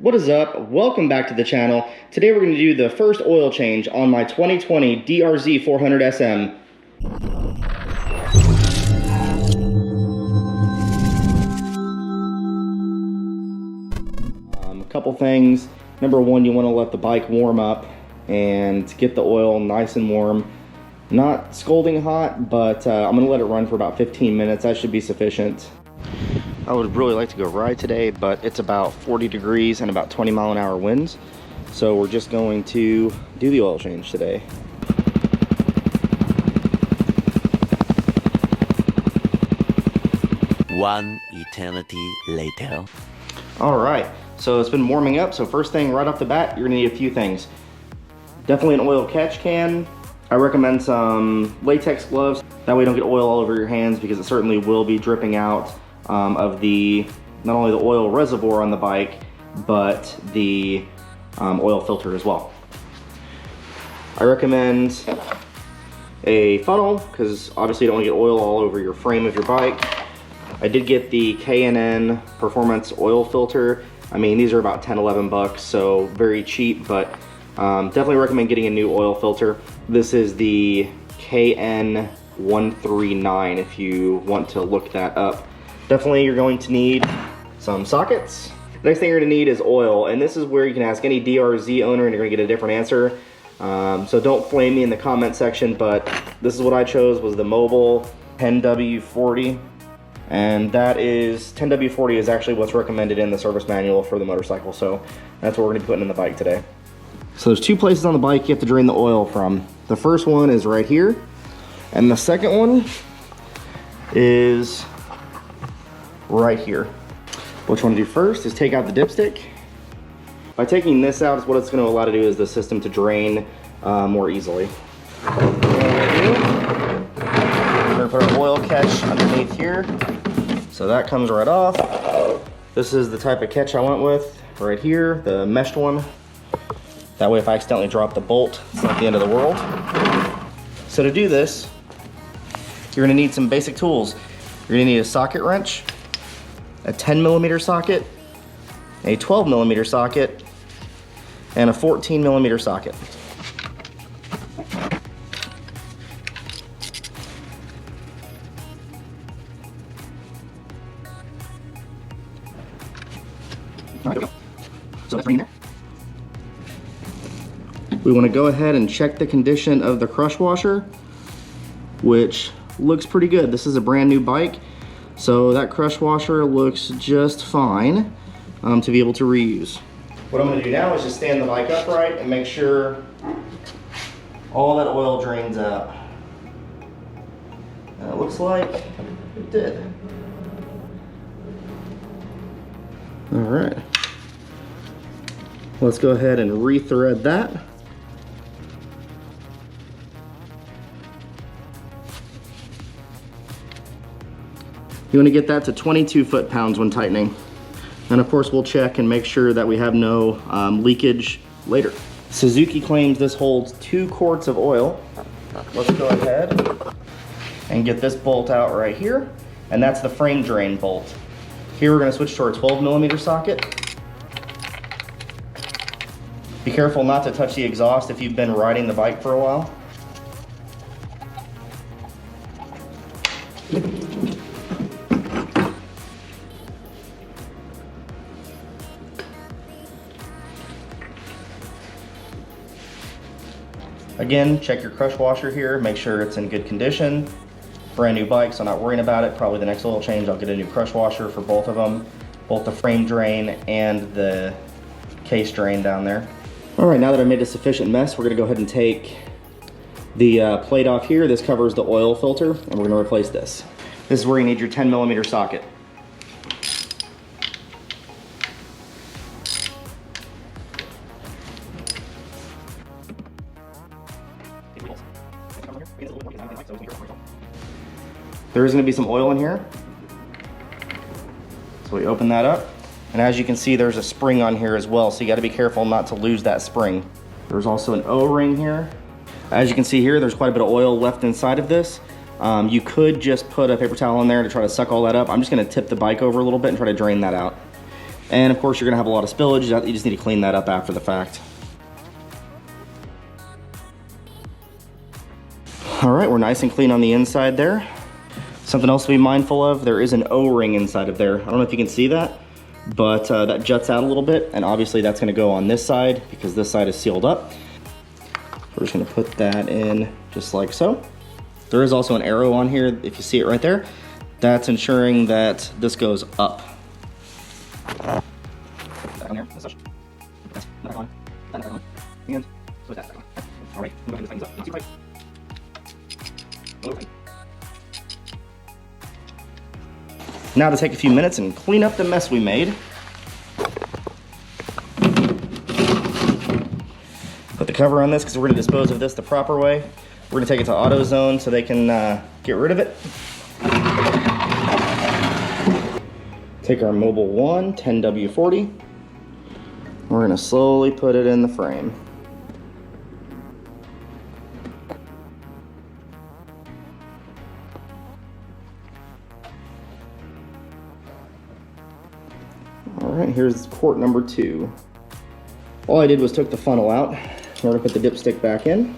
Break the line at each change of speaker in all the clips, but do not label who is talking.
What is up? Welcome back to the channel. Today we're going to do the first oil change on my 2020 DRZ400SM. A couple things. Number one, you want to let the bike warm up and get the oil nice and warm. Not scalding hot, but I'm going to let it run for about 15 minutes. That should be sufficient. I would really like to go ride today, but it's about 40 degrees and about 20-mile-an-hour winds. So we're just going to do the oil change today.
One eternity later.
All right, so it's been warming up. So first thing right off the bat, you're gonna need a few things. Definitely an oil catch can. I recommend some latex gloves. That way you don't get oil all over your hands, because it certainly will be dripping out of the, not only the oil reservoir on the bike, but the oil filter as well. I recommend a funnel, because obviously you don't want to get oil all over your frame of your bike. I did get the K&N Performance oil filter. I mean, these are about 10, 11 bucks, so very cheap, but definitely recommend getting a new oil filter. This is the KN139 if you want to look that up. Definitely you're going to need some sockets. Next thing you're gonna need is oil, and this is where you can ask any DRZ owner and you're gonna get a different answer. So don't flame me in the comment section, but this is what I chose, was the Mobile 10W40. And that is, 10W40 is actually what's recommended in the service manual for the motorcycle. So that's what we're gonna be putting in the bike today. So there's two places on the bike you have to drain the oil from. The first one is right here, and the second one is right here. What you want to do first is take out the dipstick. By taking this out, is what it's going to allow to do is the system to drain more easily. We're going to put our oil catch underneath here. So that comes right off. This is the type of catch I went with right here, the meshed one. That way if I accidentally drop the bolt, it's not the end of the world. So to do this, you're going to need some basic tools. You're going to need a socket wrench, a 10mm socket, a 12mm socket, and a 14mm socket. All right, there we go. So that's right in there. We want to go ahead and check the condition of the crush washer, which looks pretty good. This is a brand new bike. So that crush washer looks just fine to be able to reuse. What I'm going to do now is just stand the bike upright and make sure all that oil drains out. And it looks like it did. All right. Let's go ahead and rethread that. You want to get that to 22 foot-pounds when tightening. And of course we'll check and make sure that we have no leakage later. Suzuki claims this holds 2 quarts of oil. Let's go ahead and get this bolt out right here. And that's the frame drain bolt. Here we're going to switch to our 12mm socket. Be careful not to touch the exhaust if you've been riding the bike for a while. Again, check your crush washer here, make sure it's in good condition. Brand new bike, so I'm not worrying about it. Probably the next oil change, I'll get a new crush washer for both of them, both the frame drain and the case drain down there. All right, now that I made a sufficient mess, we're gonna go ahead and take the plate off here. This covers the oil filter, and we're gonna replace this. This is where you need your 10mm socket. There is going to be some oil in here. So we open that up. And as you can see, there's a spring on here as well. So you got to be careful not to lose that spring. There's also an O-ring here. As you can see here, there's quite a bit of oil left inside of this. You could just put a paper towel in there to try to suck all that up. I'm just going to tip the bike over a little bit and try to drain that out. And of course, you're gonna have a lot of spillage. You just need to clean that up after the fact. All right, we're nice and clean on the inside there. Something else to be mindful of, there is an O-ring inside of there. I don't know if you can see that, but that juts out a little bit, and obviously that's gonna go on this side because this side is sealed up. We're just gonna put that in just like so. There is also an arrow on here, if you see it right there. That's ensuring that this goes up. That on there, as such. That's back on, that back on, and put that back on. All right, move things up, not too tight. Okay. Now to take a few minutes and clean up the mess we made. Put the cover on this because we're going to dispose of this the proper way. We're going to take it to AutoZone so they can get rid of it. Take our Mobile 1 10W40. We're going to slowly put it in the frame. Alright, here's quart number 2. All I did was took the funnel out. We're going to put the dipstick back in.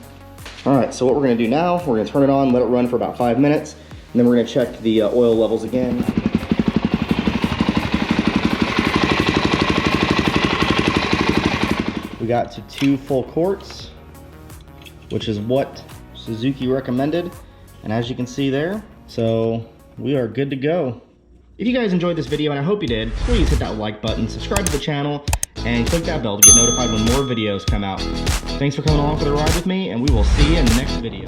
Alright, so what we're going to do now, we're going to turn it on, let it run for about 5 minutes, and then we're going to check the oil levels again. We got to 2 full quarts, which is what Suzuki recommended, and as you can see there, so we are good to go. If you guys enjoyed this video, and I hope you did, please hit that like button, subscribe to the channel, and click that bell to get notified when more videos come out. Thanks for coming along for the ride with me, and we will see you in the next video.